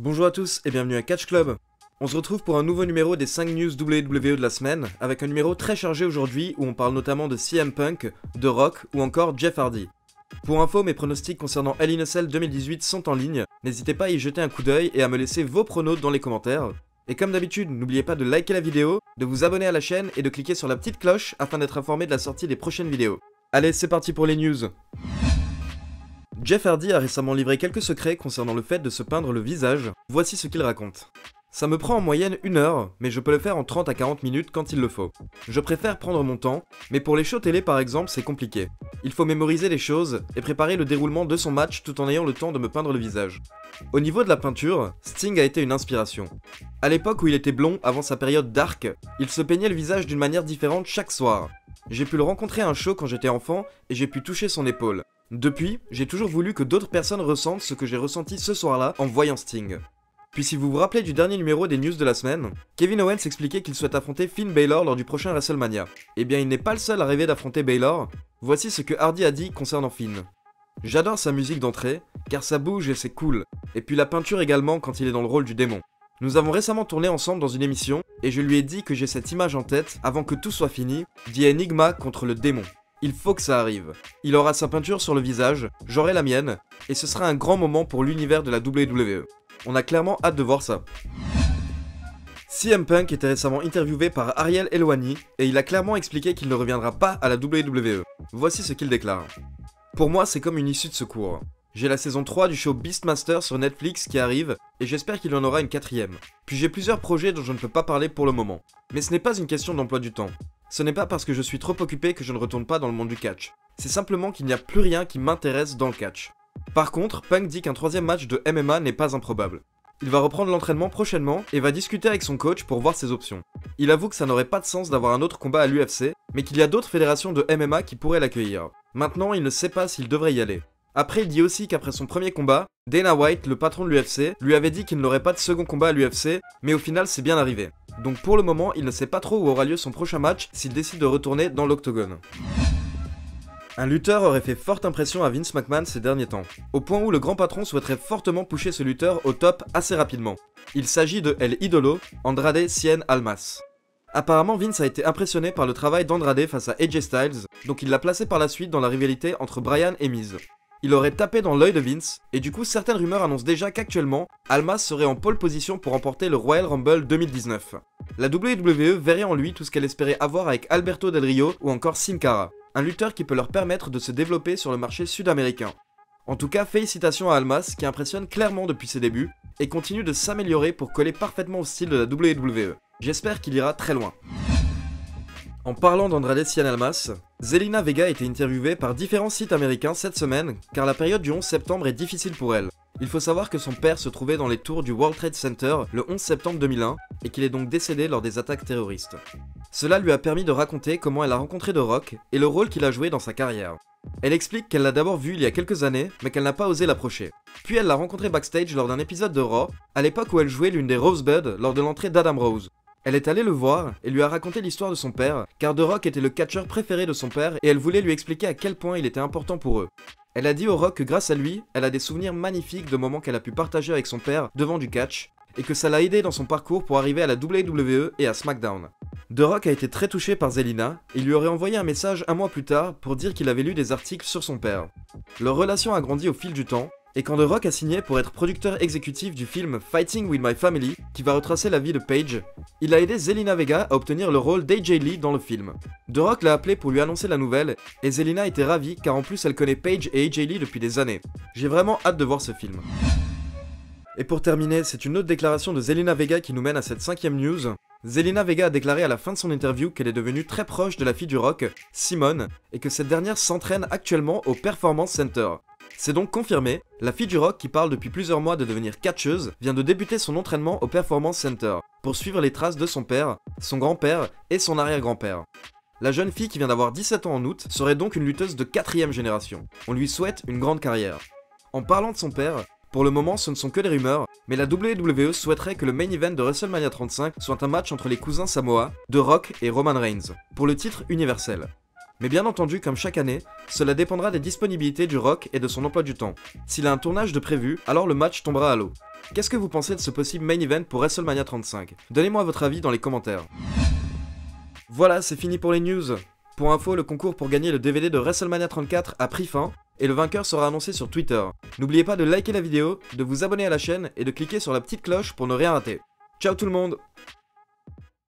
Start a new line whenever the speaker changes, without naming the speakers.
Bonjour à tous et bienvenue à Catch Club. On se retrouve pour un nouveau numéro des 5 news WWE de la semaine, avec un numéro très chargé aujourd'hui où on parle notamment de CM Punk, de Rock ou encore Jeff Hardy. Pour info, mes pronostics concernant Hell in a Cell 2018 sont en ligne, n'hésitez pas à y jeter un coup d'œil et à me laisser vos pronos dans les commentaires. Et comme d'habitude, n'oubliez pas de liker la vidéo, de vous abonner à la chaîne et de cliquer sur la petite cloche afin d'être informé de la sortie des prochaines vidéos. Allez, c'est parti pour les news. Jeff Hardy a récemment livré quelques secrets concernant le fait de se peindre le visage, voici ce qu'il raconte. Ça me prend en moyenne 1 heure, mais je peux le faire en 30 à 40 minutes quand il le faut. Je préfère prendre mon temps, mais pour les shows télé par exemple c'est compliqué. Il faut mémoriser les choses et préparer le déroulement de son match tout en ayant le temps de me peindre le visage. Au niveau de la peinture, Sting a été une inspiration. À l'époque où il était blond avant sa période dark, il se peignait le visage d'une manière différente chaque soir. J'ai pu le rencontrer à un show quand j'étais enfant et j'ai pu toucher son épaule. Depuis, j'ai toujours voulu que d'autres personnes ressentent ce que j'ai ressenti ce soir-là en voyant Sting. Puis si vous vous rappelez du dernier numéro des news de la semaine, Kevin Owens expliquait qu'il souhaite affronter Finn Balor lors du prochain WrestleMania. Eh bien il n'est pas le seul à rêver d'affronter Balor, voici ce que Hardy a dit concernant Finn. J'adore sa musique d'entrée, car ça bouge et c'est cool, et puis la peinture également quand il est dans le rôle du démon. Nous avons récemment tourné ensemble dans une émission, et je lui ai dit que j'ai cette image en tête avant que tout soit fini, dit Enigma contre le démon. Il faut que ça arrive. Il aura sa peinture sur le visage, j'aurai la mienne, et ce sera un grand moment pour l'univers de la WWE. On a clairement hâte de voir ça. CM Punk était récemment interviewé par Ariel Helwani, et il a clairement expliqué qu'il ne reviendra pas à la WWE. Voici ce qu'il déclare. Pour moi, c'est comme une issue de secours. J'ai la saison 3 du show Beastmaster sur Netflix qui arrive, et j'espère qu'il y en aura une 4ème. Puis j'ai plusieurs projets dont je ne peux pas parler pour le moment. Mais ce n'est pas une question d'emploi du temps. Ce n'est pas parce que je suis trop occupé que je ne retourne pas dans le monde du catch. C'est simplement qu'il n'y a plus rien qui m'intéresse dans le catch. Par contre, Punk dit qu'un 3ème match de MMA n'est pas improbable. Il va reprendre l'entraînement prochainement et va discuter avec son coach pour voir ses options. Il avoue que ça n'aurait pas de sens d'avoir un autre combat à l'UFC, mais qu'il y a d'autres fédérations de MMA qui pourraient l'accueillir. Maintenant, il ne sait pas s'il devrait y aller. Après, il dit aussi qu'après son premier combat, Dana White, le patron de l'UFC, lui avait dit qu'il n'aurait pas de second combat à l'UFC, mais au final c'est bien arrivé. Donc pour le moment, il ne sait pas trop où aura lieu son prochain match s'il décide de retourner dans l'octogone. Un lutteur aurait fait forte impression à Vince McMahon ces derniers temps, au point où le grand patron souhaiterait fortement pousser ce lutteur au top assez rapidement. Il s'agit de El Idolo, Andrade Cien Almas. Apparemment Vince a été impressionné par le travail d'Andrade face à AJ Styles, donc il l'a placé par la suite dans la rivalité entre Bryan et Miz. Il aurait tapé dans l'œil de Vince, et du coup certaines rumeurs annoncent déjà qu'actuellement, Almas serait en pole position pour remporter le Royal Rumble 2019. La WWE verrait en lui tout ce qu'elle espérait avoir avec Alberto Del Rio ou encore Sin Cara, un lutteur qui peut leur permettre de se développer sur le marché sud-américain. En tout cas, félicitations à Almas qui impressionne clairement depuis ses débuts, et continue de s'améliorer pour coller parfaitement au style de la WWE. J'espère qu'il ira très loin. En parlant d'Andrade Cien Almas, Zelina Vega a été interviewée par différents sites américains cette semaine, car la période du 11 septembre est difficile pour elle. Il faut savoir que son père se trouvait dans les tours du World Trade Center le 11 septembre 2001, et qu'il est donc décédé lors des attaques terroristes. Cela lui a permis de raconter comment elle a rencontré The Rock, et le rôle qu'il a joué dans sa carrière. Elle explique qu'elle l'a d'abord vu il y a quelques années, mais qu'elle n'a pas osé l'approcher. Puis elle l'a rencontré backstage lors d'un épisode de Raw, à l'époque où elle jouait l'une des Rosebud lors de l'entrée d'Adam Rose. Elle est allée le voir et lui a raconté l'histoire de son père, car The Rock était le catcheur préféré de son père et elle voulait lui expliquer à quel point il était important pour eux. Elle a dit au Rock que grâce à lui, elle a des souvenirs magnifiques de moments qu'elle a pu partager avec son père devant du catch, et que ça l'a aidé dans son parcours pour arriver à la WWE et à SmackDown. The Rock a été très touché par Zelina, et lui aurait envoyé un message un mois plus tard pour dire qu'il avait lu des articles sur son père. Leur relation a grandi au fil du temps, et quand The Rock a signé pour être producteur exécutif du film Fighting with My Family, qui va retracer la vie de Paige, il a aidé Zelina Vega à obtenir le rôle d'AJ Lee dans le film. The Rock l'a appelé pour lui annoncer la nouvelle, et Zelina était ravie car en plus elle connaît Paige et AJ Lee depuis des années. J'ai vraiment hâte de voir ce film. Et pour terminer, c'est une autre déclaration de Zelina Vega qui nous mène à cette 5ème news. Zelina Vega a déclaré à la fin de son interview qu'elle est devenue très proche de la fille du Rock, Simone, et que cette dernière s'entraîne actuellement au Performance Center. C'est donc confirmé, la fille du Rock qui parle depuis plusieurs mois de devenir catcheuse vient de débuter son entraînement au Performance Center, pour suivre les traces de son père, son grand-père et son arrière-grand-père. La jeune fille qui vient d'avoir 17 ans en août serait donc une lutteuse de 4ème génération. On lui souhaite une grande carrière. En parlant de son père, pour le moment ce ne sont que des rumeurs, mais la WWE souhaiterait que le main event de WrestleMania 35 soit un match entre les cousins Samoa, The Rock et Roman Reigns, pour le titre universel. Mais bien entendu, comme chaque année, cela dépendra des disponibilités du Rock et de son emploi du temps. S'il a un tournage de prévu, alors le match tombera à l'eau. Qu'est-ce que vous pensez de ce possible main event pour WrestleMania 35? Donnez-moi votre avis dans les commentaires. Voilà, c'est fini pour les news. Pour info, le concours pour gagner le DVD de WrestleMania 34 a pris fin, et le vainqueur sera annoncé sur Twitter. N'oubliez pas de liker la vidéo, de vous abonner à la chaîne et de cliquer sur la petite cloche pour ne rien rater. Ciao tout le monde!